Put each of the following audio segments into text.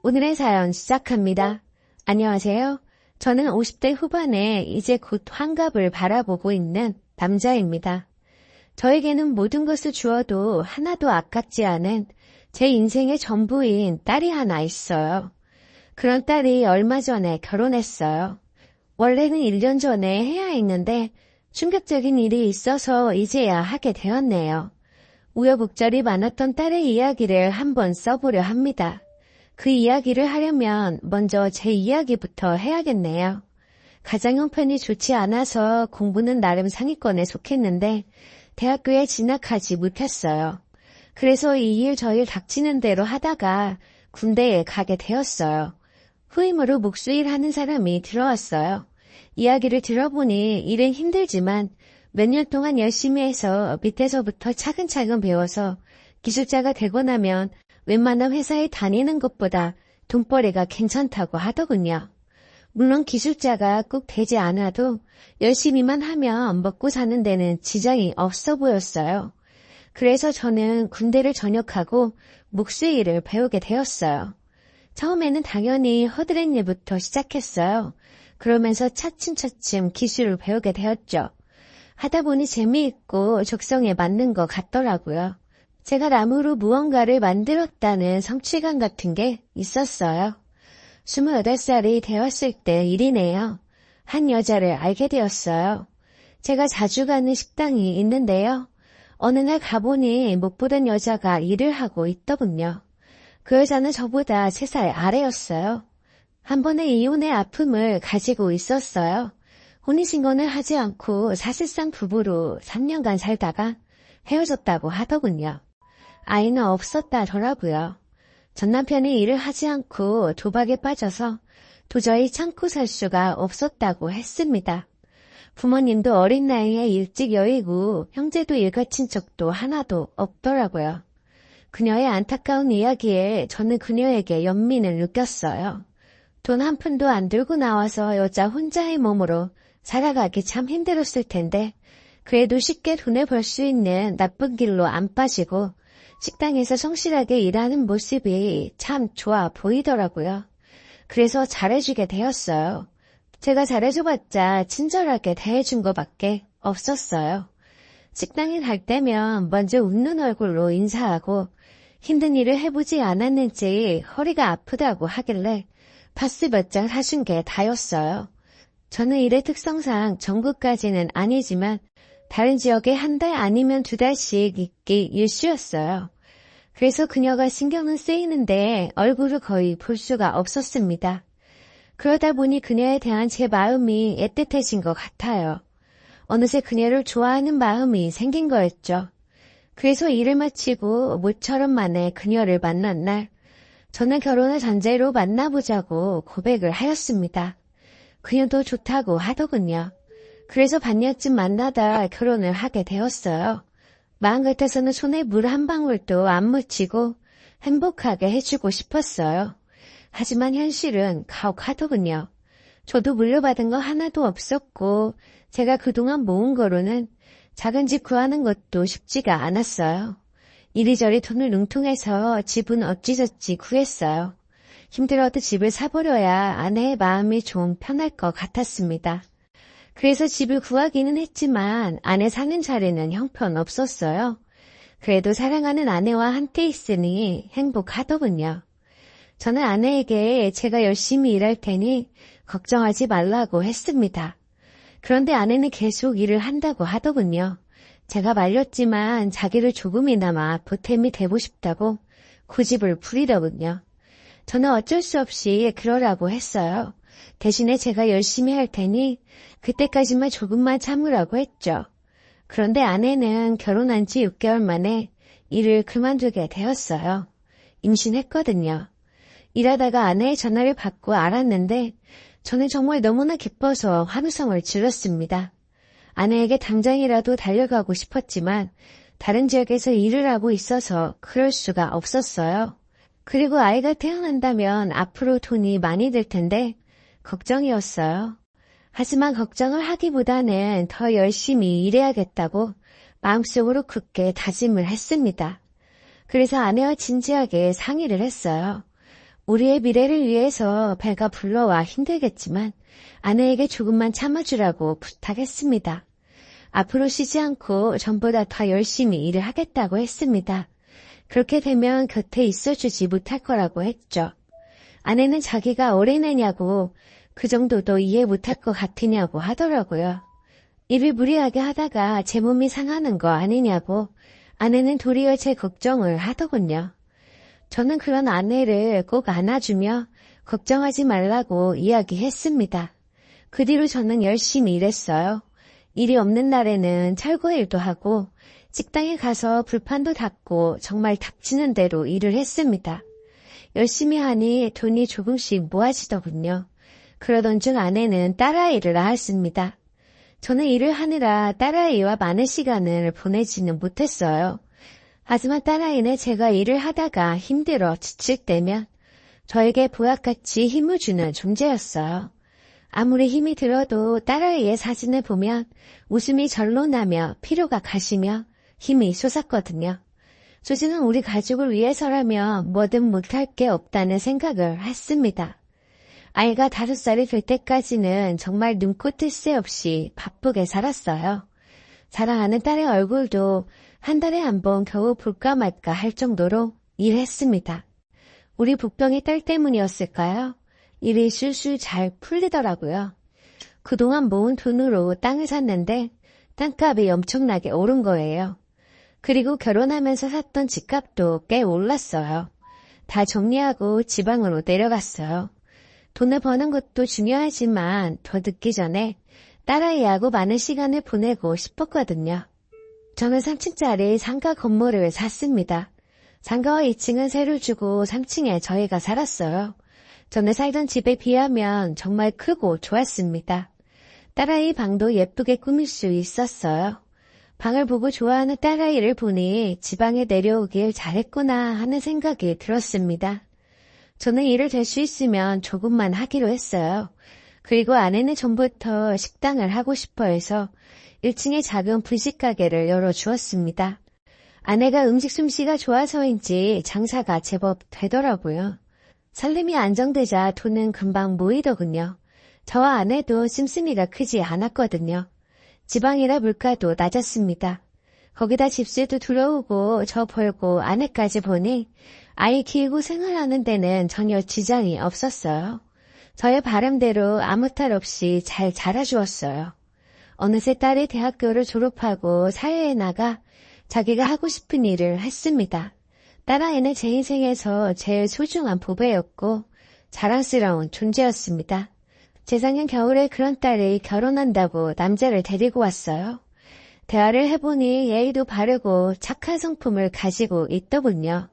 오늘의 사연 시작합니다. 안녕하세요. 저는 50대 후반에 이제 곧 환갑을 바라보고 있는 남자입니다. 저에게는 모든 것을 주어도 하나도 아깝지 않은 제 인생의 전부인 딸이 하나 있어요. 그런 딸이 얼마 전에 결혼했어요. 원래는 1년 전에 해야 했는데 충격적인 일이 있어서 이제야 하게 되었네요. 우여곡절이 많았던 딸의 이야기를 한번 써보려 합니다. 그 이야기를 하려면 먼저 제 이야기부터 해야겠네요. 가정 형편이 좋지 않아서 공부는 나름 상위권에 속했는데 대학교에 진학하지 못했어요. 그래서 이 일 저 일 닥치는 대로 하다가 군대에 가게 되었어요. 후임으로 목수일 하는 사람이 들어왔어요. 이야기를 들어보니 일은 힘들지만 몇 년 동안 열심히 해서 밑에서부터 차근차근 배워서 기술자가 되고 나면 웬만한 회사에 다니는 것보다 돈벌이가 괜찮다고 하더군요. 물론 기술자가 꼭 되지 않아도 열심히만 하면 먹고 사는 데는 지장이 없어 보였어요. 그래서 저는 군대를 전역하고 목수의 일을 배우게 되었어요. 처음에는 당연히 허드렛 일부터 시작했어요. 그러면서 차츰차츰 기술을 배우게 되었죠. 하다 보니 재미있고 적성에 맞는 것 같더라고요. 제가 나무로 무언가를 만들었다는 성취감 같은 게 있었어요. 28살이 되었을 때 일이네요. 한 여자를 알게 되었어요. 제가 자주 가는 식당이 있는데요. 어느 날 가보니 못 보던 여자가 일을 하고 있더군요. 그 여자는 저보다 3살 아래였어요. 한 번의 이혼의 아픔을 가지고 있었어요. 혼인신고는 하지 않고 사실상 부부로 3년간 살다가 헤어졌다고 하더군요. 아이는 없었다더라고요. 전 남편이 일을 하지 않고 도박에 빠져서 도저히 참고 살 수가 없었다고 했습니다. 부모님도 어린 나이에 일찍 여의고 형제도 일가친 적도 하나도 없더라고요. 그녀의 안타까운 이야기에 저는 그녀에게 연민을 느꼈어요. 돈 한 푼도 안 들고 나와서 여자 혼자의 몸으로 살아가기 참 힘들었을 텐데 그래도 쉽게 돈을 벌 수 있는 나쁜 길로 안 빠지고 식당에서 성실하게 일하는 모습이 참 좋아 보이더라고요. 그래서 잘해주게 되었어요. 제가 잘해줘봤자 친절하게 대해준 것밖에 없었어요. 식당에 갈 때면 먼저 웃는 얼굴로 인사하고 힘든 일을 해보지 않았는지 허리가 아프다고 하길래 파스 몇 장 사준 게 다였어요. 저는 일의 특성상 전국까지는 아니지만 다른 지역에 한 달 아니면 2달씩 있기 일쑤였어요. 그래서 그녀가 신경은 쓰이는데 얼굴을 거의 볼 수가 없었습니다. 그러다 보니 그녀에 대한 제 마음이 애틋해진 것 같아요. 어느새 그녀를 좋아하는 마음이 생긴 거였죠. 그래서 일을 마치고 모처럼 만에 그녀를 만난 날, 저는 결혼을 전제로 만나보자고 고백을 하였습니다. 그녀도 좋다고 하더군요. 그래서 반년쯤 만나다 결혼을 하게 되었어요. 마음 같아서는 손에 물 한 방울도 안 묻히고 행복하게 해주고 싶었어요. 하지만 현실은 가혹하더군요. 저도 물려받은 거 하나도 없었고 제가 그동안 모은 거로는 작은 집 구하는 것도 쉽지가 않았어요. 이리저리 돈을 능통해서 집은 어찌저찌 구했어요. 힘들어도 집을 사버려야 아내의 마음이 좀 편할 것 같았습니다. 그래서 집을 구하기는 했지만 아내 사는 자리는 형편없었어요. 그래도 사랑하는 아내와 함께 있으니 행복하더군요. 저는 아내에게 제가 열심히 일할 테니 걱정하지 말라고 했습니다. 그런데 아내는 계속 일을 한다고 하더군요. 제가 말렸지만 자기를 조금이나마 보탬이 되고 싶다고 고집을 부리더군요. 저는 어쩔 수 없이 그러라고 했어요. 대신에 제가 열심히 할 테니 그때까지만 조금만 참으라고 했죠. 그런데 아내는 결혼한 지 6개월 만에 일을 그만두게 되었어요. 임신했거든요. 일하다가 아내의 전화를 받고 알았는데 저는 정말 너무나 기뻐서 환호성을 질렀습니다. 아내에게 당장이라도 달려가고 싶었지만 다른 지역에서 일을 하고 있어서 그럴 수가 없었어요. 그리고 아이가 태어난다면 앞으로 돈이 많이 들 텐데 걱정이었어요. 하지만 걱정을 하기보다는 더 열심히 일해야겠다고 마음속으로 굳게 다짐을 했습니다. 그래서 아내와 진지하게 상의를 했어요. 우리의 미래를 위해서 배가 불러와 힘들겠지만 아내에게 조금만 참아주라고 부탁했습니다. 앞으로 쉬지 않고 전보다 더 열심히 일을 하겠다고 했습니다. 그렇게 되면 곁에 있어주지 못할 거라고 했죠. 아내는 자기가 어린애냐고 그 정도도 이해 못할 것 같으냐고 하더라고요. 일을 무리하게 하다가 제 몸이 상하는 거 아니냐고 아내는 도리어 제 걱정을 하더군요. 저는 그런 아내를 꼭 안아주며 걱정하지 말라고 이야기했습니다. 그 뒤로 저는 열심히 일했어요. 일이 없는 날에는 철거 일도 하고 식당에 가서 불판도 닦고 정말 닥치는 대로 일을 했습니다. 열심히 하니 돈이 조금씩 모아지더군요. 그러던 중 아내는 딸아이를 낳았습니다. 저는 일을 하느라 딸아이와 많은 시간을 보내지는 못했어요. 하지만 딸아이는 제가 일을 하다가 힘들어 지칠 때면 저에게 보약같이 힘을 주는 존재였어요. 아무리 힘이 들어도 딸아이의 사진을 보면 웃음이 절로 나며 피로가 가시며 힘이 솟았거든요. 조지는 우리 가족을 위해서라면 뭐든 못할 게 없다는 생각을 했습니다. 아이가 5살이 될 때까지는 정말 눈코 뜰 새 없이 바쁘게 살았어요. 사랑하는 딸의 얼굴도 한 달에 한 번 겨우 볼까 말까 할 정도로 일했습니다. 우리 복병이 딸 때문이었을까요? 일이 술술 잘 풀리더라고요. 그동안 모은 돈으로 땅을 샀는데 땅값이 엄청나게 오른 거예요. 그리고 결혼하면서 샀던 집값도 꽤 올랐어요. 다 정리하고 지방으로 내려갔어요. 돈을 버는 것도 중요하지만 더 늦기 전에 딸아이하고 많은 시간을 보내고 싶었거든요. 저는 3층짜리 상가 건물을 샀습니다. 상가와 2층은 세를 주고 3층에 저희가 살았어요. 전에 살던 집에 비하면 정말 크고 좋았습니다. 딸아이 방도 예쁘게 꾸밀 수 있었어요. 방을 보고 좋아하는 딸아이를 보니 지방에 내려오길 잘했구나 하는 생각이 들었습니다. 저는 일을 될 수 있으면 조금만 하기로 했어요. 그리고 아내는 전부터 식당을 하고 싶어 해서 1층에 작은 분식 가게를 열어주었습니다. 아내가 음식 솜씨가 좋아서인지 장사가 제법 되더라고요. 살림이 안정되자 돈은 금방 모이더군요. 저와 아내도 씀씀이가 크지 않았거든요. 지방이라 물가도 낮았습니다. 거기다 집세도 들어오고 저 벌고 아내까지 보니 아이 키우고 생활하는 데는 전혀 지장이 없었어요. 저의 바람대로 아무 탈 없이 잘 자라주었어요. 어느새 딸이 대학교를 졸업하고 사회에 나가 자기가 하고 싶은 일을 했습니다. 딸아이는 제 인생에서 제일 소중한 보배였고 자랑스러운 존재였습니다. 재작년 겨울에 그런 딸이 결혼한다고 남자를 데리고 왔어요. 대화를 해보니 예의도 바르고 착한 성품을 가지고 있더군요.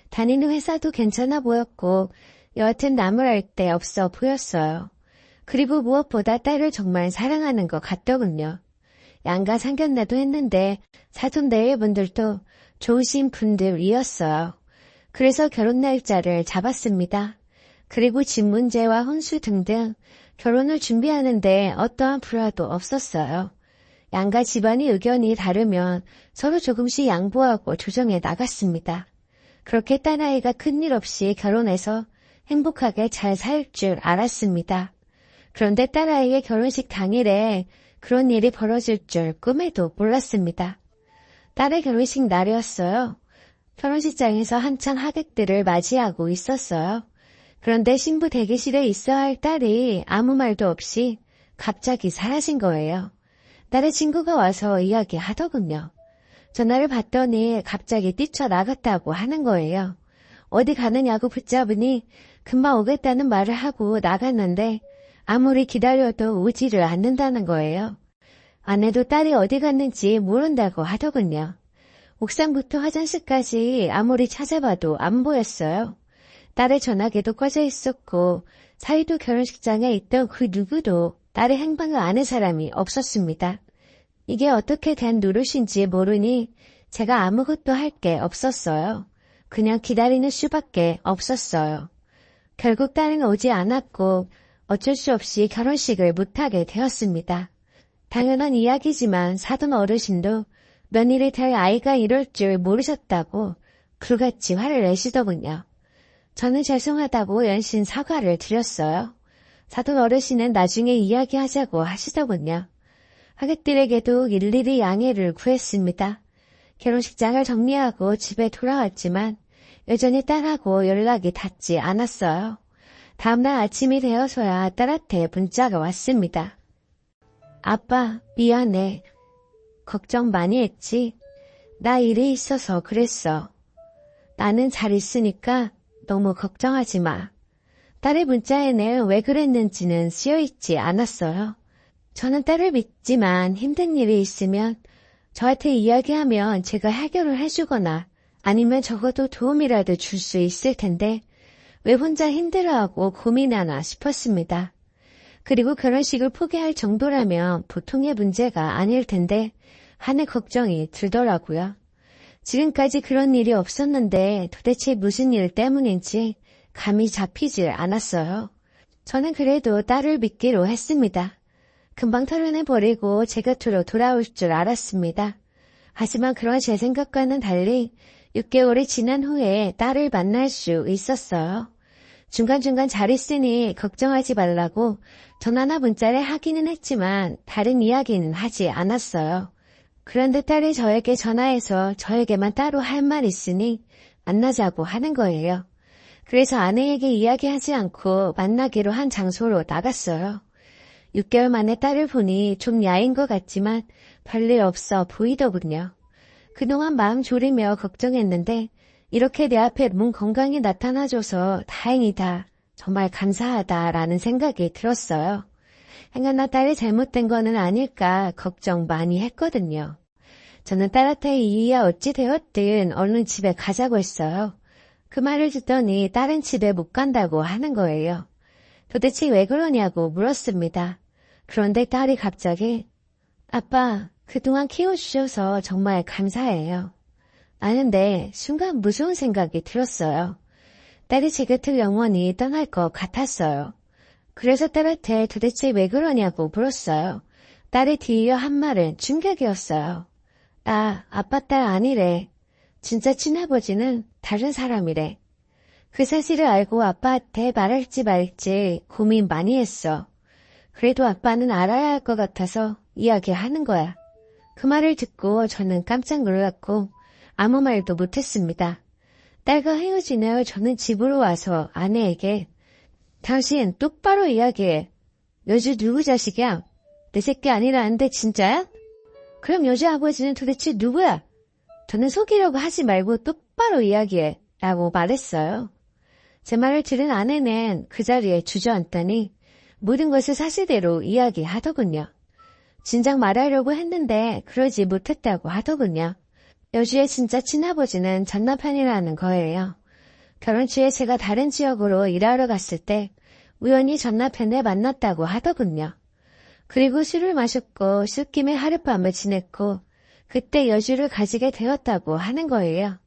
다니는 회사도 괜찮아 보였고 여하튼 나무랄 데 없어 보였어요. 그리고 무엇보다 딸을 정말 사랑하는 것 같더군요. 양가 상견례도 했는데 사돈 내외분들도 좋으신 분들이었어요. 그래서 결혼 날짜를 잡았습니다. 그리고 집 문제와 혼수 등등 결혼을 준비하는데 어떠한 불화도 없었어요. 양가 집안의 의견이 다르면 서로 조금씩 양보하고 조정해 나갔습니다. 그렇게 딸아이가 큰일 없이 결혼해서 행복하게 잘 살 줄 알았습니다. 그런데 딸아이의 결혼식 당일에 그런 일이 벌어질 줄 꿈에도 몰랐습니다. 딸의 결혼식 날이었어요. 결혼식장에서 한창 하객들을 맞이하고 있었어요. 그런데 신부 대기실에 있어야 할 딸이 아무 말도 없이 갑자기 사라진 거예요. 딸의 친구가 와서 이야기하더군요. 전화를 받더니 갑자기 뛰쳐나갔다고 하는 거예요. 어디 가느냐고 붙잡으니 금방 오겠다는 말을 하고 나갔는데 아무리 기다려도 오지를 않는다는 거예요. 아내도 딸이 어디 갔는지 모른다고 하더군요. 옥상부터 화장실까지 아무리 찾아봐도 안 보였어요. 딸의 전화기도 꺼져 있었고 사이도 결혼식장에 있던 그 누구도 딸의 행방을 아는 사람이 없었습니다. 이게 어떻게 된 노릇인지 모르니 제가 아무것도 할 게 없었어요. 그냥 기다리는 수밖에 없었어요. 결국 딸은 오지 않았고 어쩔 수 없이 결혼식을 못하게 되었습니다. 당연한 이야기지만 사돈 어르신도 며느리 될 아이가 이럴 줄 모르셨다고 불같이 화를 내시더군요. 저는 죄송하다고 연신 사과를 드렸어요. 사돈 어르신은 나중에 이야기하자고 하시더군요. 하객들에게도 일일이 양해를 구했습니다. 결혼식장을 정리하고 집에 돌아왔지만 여전히 딸하고 연락이 닿지 않았어요. 다음날 아침이 되어서야 딸한테 문자가 왔습니다. 아빠, 미안해. 걱정 많이 했지? 나 일이 있어서 그랬어. 나는 잘 있으니까 너무 걱정하지 마. 딸의 문자에는 왜 그랬는지는 쓰여있지 않았어요. 저는 딸을 믿지만 힘든 일이 있으면 저한테 이야기하면 제가 해결을 해주거나 아니면 적어도 도움이라도 줄 수 있을 텐데 왜 혼자 힘들어하고 고민하나 싶었습니다. 그리고 결혼식을 포기할 정도라면 보통의 문제가 아닐 텐데 하는 걱정이 들더라고요. 지금까지 그런 일이 없었는데 도대체 무슨 일 때문인지 감이 잡히질 않았어요. 저는 그래도 딸을 믿기로 했습니다. 금방 털어내버리고 제 곁으로 돌아올 줄 알았습니다. 하지만 그런 제 생각과는 달리 6개월이 지난 후에 딸을 만날 수 있었어요. 중간중간 잘 있으니 걱정하지 말라고 전화나 문자를 하기는 했지만 다른 이야기는 하지 않았어요. 그런데 딸이 저에게 전화해서 저에게만 따로 할 말 있으니 만나자고 하는 거예요. 그래서 아내에게 이야기하지 않고 만나기로 한 장소로 나갔어요. 6개월 만에 딸을 보니 좀 야인 것 같지만 별일 없어 보이더군요. 그동안 마음 졸이며 걱정했는데 이렇게 내 앞에 몸 건강히 나타나줘서 다행이다. 정말 감사하다라는 생각이 들었어요. 행여나 딸이 잘못된 거는 아닐까 걱정 많이 했거든요. 저는 딸한테 이야 어찌 되었든 얼른 집에 가자고 했어요. 그 말을 듣더니 딸은 집에 못 간다고 하는 거예요. 도대체 왜 그러냐고 물었습니다. 그런데 딸이 갑자기 아빠, 그동안 키워주셔서 정말 감사해요. 아는데 순간 무서운 생각이 들었어요. 딸이 제 곁을 영원히 떠날 것 같았어요. 그래서 딸한테 도대체 왜 그러냐고 물었어요. 딸이 뒤이어 한 말은 충격이었어요. 아빠 딸 아니래. 진짜 친아버지는 다른 사람이래. 그 사실을 알고 아빠한테 말할지 말지 고민 많이 했어. 그래도 아빠는 알아야 할 것 같아서 이야기하는 거야. 그 말을 듣고 저는 깜짝 놀랐고 아무 말도 못했습니다. 딸과 헤어진 후 저는 집으로 와서 아내에게 당신 똑바로 이야기해. 여주 누구 자식이야? 내 새끼 아니라는데 진짜야? 그럼 여주 아버지는 도대체 누구야? 저는 속이려고 하지 말고 똑바로 이야기해 라고 말했어요. 제 말을 들은 아내는 그 자리에 주저앉더니 모든 것을 사실대로 이야기하더군요. 진작 말하려고 했는데 그러지 못했다고 하더군요. 여주의 진짜 친아버지는 전 남편이라는 거예요. 결혼 초에 제가 다른 지역으로 일하러 갔을 때 우연히 전 남편을 만났다고 하더군요. 그리고 술을 마셨고 술김에 하룻밤을 지냈고 그때 여주를 가지게 되었다고 하는 거예요.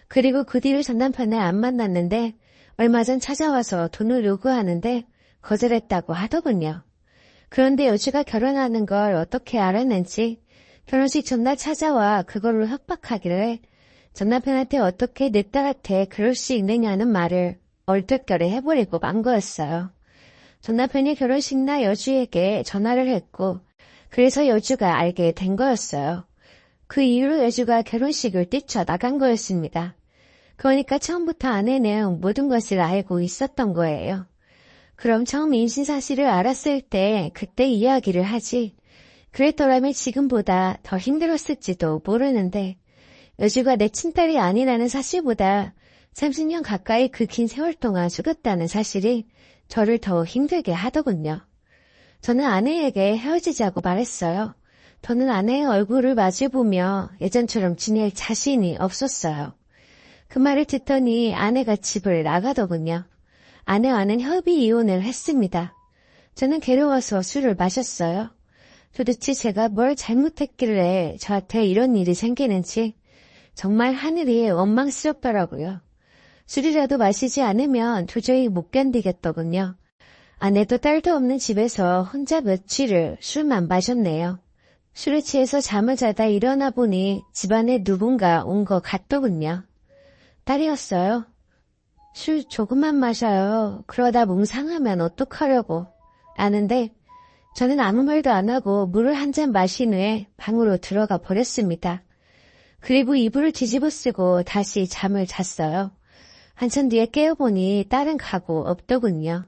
그리고 그 뒤로 전 남편을 안 만났는데 얼마 전 찾아와서 돈을 요구하는데 거절했다고 하더군요. 그런데 여주가 결혼하는 걸 어떻게 알았는지 결혼식 전날 찾아와 그걸로 협박하길래 전 남편한테 어떻게 내 딸한테 그럴 수 있느냐는 말을 얼떨결에 해버리고 만 거였어요. 전 남편이 결혼식 날 여주에게 전화를 했고 그래서 여주가 알게 된 거였어요. 그 이후로 여주가 결혼식을 뛰쳐나간 거였습니다. 그러니까 처음부터 아내는 모든 것을 알고 있었던 거예요. 그럼 처음 임신 사실을 알았을 때 그때 이야기를 하지. 그랬더라면 지금보다 더 힘들었을지도 모르는데 여주가 내 친딸이 아니라는 사실보다 30년 가까이 그 긴 세월 동안 죽었다는 사실이 저를 더 힘들게 하더군요. 저는 아내에게 헤어지자고 말했어요. 저는 아내의 얼굴을 마주보며 예전처럼 지낼 자신이 없었어요. 그 말을 듣더니 아내가 집을 나가더군요. 아내와는 협의 이혼을 했습니다. 저는 괴로워서 술을 마셨어요. 도대체 제가 뭘 잘못했길래 저한테 이런 일이 생기는지 정말 하늘이 원망스럽더라고요. 술이라도 마시지 않으면 도저히 못 견디겠더군요. 아내도 딸도 없는 집에서 혼자 며칠을 술만 마셨네요. 술에 취해서 잠을 자다 일어나 보니 집안에 누군가 온 것 같더군요. 딸이었어요. 술 조금만 마셔요. 그러다 몸 상하면 어떡하려고. 아는데 저는 아무 말도 안 하고 물을 한 잔 마신 후에 방으로 들어가 버렸습니다. 그리고 이불을 뒤집어 쓰고 다시 잠을 잤어요. 한참 뒤에 깨어보니 딸은 가고 없더군요.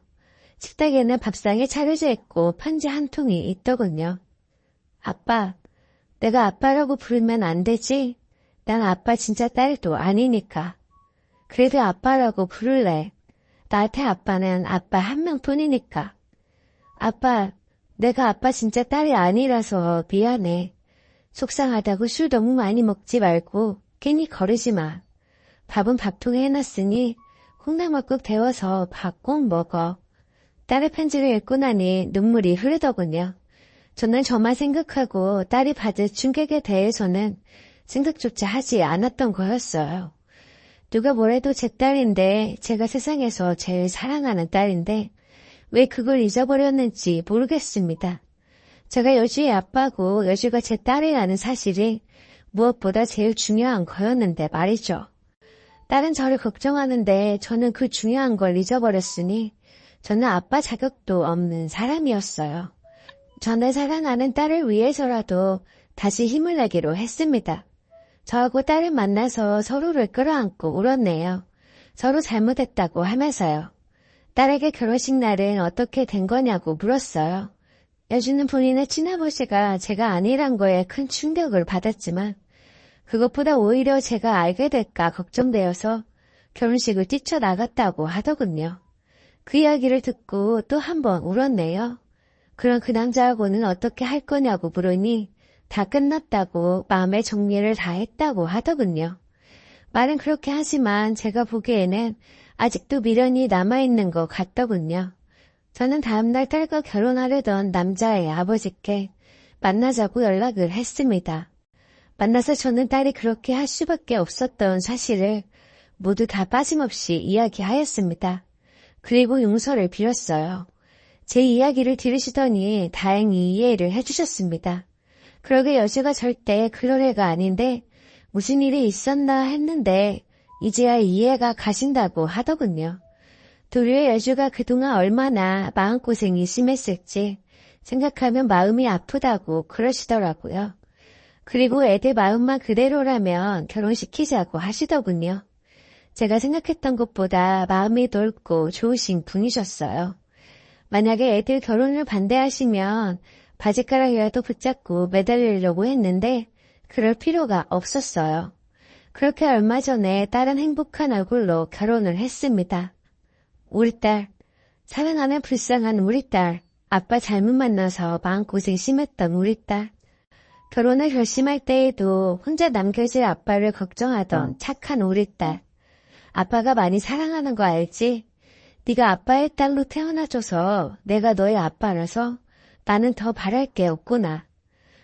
식탁에는 밥상이 차려져 있고 편지 한 통이 있더군요. 아빠, 내가 아빠라고 부르면 안 되지? 난 아빠 진짜 딸도 아니니까. 그래도 아빠라고 부를래. 나한테 아빠는 아빠 한 명뿐이니까. 아빠, 내가 아빠 진짜 딸이 아니라서 미안해. 속상하다고 술 너무 많이 먹지 말고 괜히 거르지 마. 밥은 밥통에 해놨으니 콩나물국 데워서 밥 꼭 먹어. 딸의 편지를 읽고 나니 눈물이 흐르더군요. 저는 저만 생각하고 딸이 받은 충격에 대해서는 생각조차 하지 않았던 거였어요. 누가 뭐래도 제 딸인데 제가 세상에서 제일 사랑하는 딸인데 왜 그걸 잊어버렸는지 모르겠습니다. 제가 여주의 아빠고 여주가 제 딸이라는 사실이 무엇보다 제일 중요한 거였는데 말이죠. 딸은 저를 걱정하는데 저는 그 중요한 걸 잊어버렸으니 저는 아빠 자격도 없는 사람이었어요. 저는 사랑하는 딸을 위해서라도 다시 힘을 내기로 했습니다. 저하고 딸을 만나서 서로를 끌어안고 울었네요. 서로 잘못했다고 하면서요. 딸에게 결혼식 날은 어떻게 된 거냐고 물었어요. 여주는 본인의 친아버지가 제가 아니란 거에 큰 충격을 받았지만 그것보다 오히려 제가 알게 될까 걱정되어서 결혼식을 뛰쳐나갔다고 하더군요. 그 이야기를 듣고 또 한 번 울었네요. 그럼 그 남자하고는 어떻게 할 거냐고 물으니 다 끝났다고 마음의 정리를 다 했다고 하더군요. 말은 그렇게 하지만 제가 보기에는 아직도 미련이 남아있는 것 같더군요. 저는 다음날 딸과 결혼하려던 남자의 아버지께 만나자고 연락을 했습니다. 만나서 저는 딸이 그렇게 할 수밖에 없었던 사실을 모두 다 빠짐없이 이야기하였습니다. 그리고 용서를 빌었어요. 제 이야기를 들으시더니 다행히 이해를 해주셨습니다. 그러게 여주가 절대 그럴 애가 아닌데 무슨 일이 있었나 했는데 이제야 이해가 가신다고 하더군요. 도리어 여주가 그동안 얼마나 마음고생이 심했을지 생각하면 마음이 아프다고 그러시더라고요. 그리고 애들 마음만 그대로라면 결혼시키자고 하시더군요. 제가 생각했던 것보다 마음이 넓고 좋으신 분이셨어요. 만약에 애들 결혼을 반대하시면 바지가락이라도 붙잡고 매달리려고 했는데 그럴 필요가 없었어요. 그렇게 얼마 전에 딸은 행복한 얼굴로 결혼을 했습니다. 우리 딸, 사랑하는 불쌍한 우리 딸, 아빠 잘못 만나서 마음고생 심했던 우리 딸. 결혼을 결심할 때에도 혼자 남겨질 아빠를 걱정하던 착한 우리 딸. 아빠가 많이 사랑하는 거 알지? 네가 아빠의 딸로 태어나줘서 내가 너의 아빠라서 나는 더 바랄 게 없구나.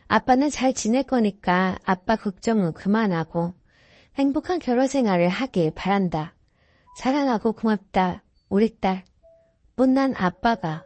아빠는 잘 지낼 거니까 아빠 걱정은 그만하고 행복한 결혼 생활을 하길 바란다. 사랑하고 고맙다, 우리 딸. 못난 아빠가.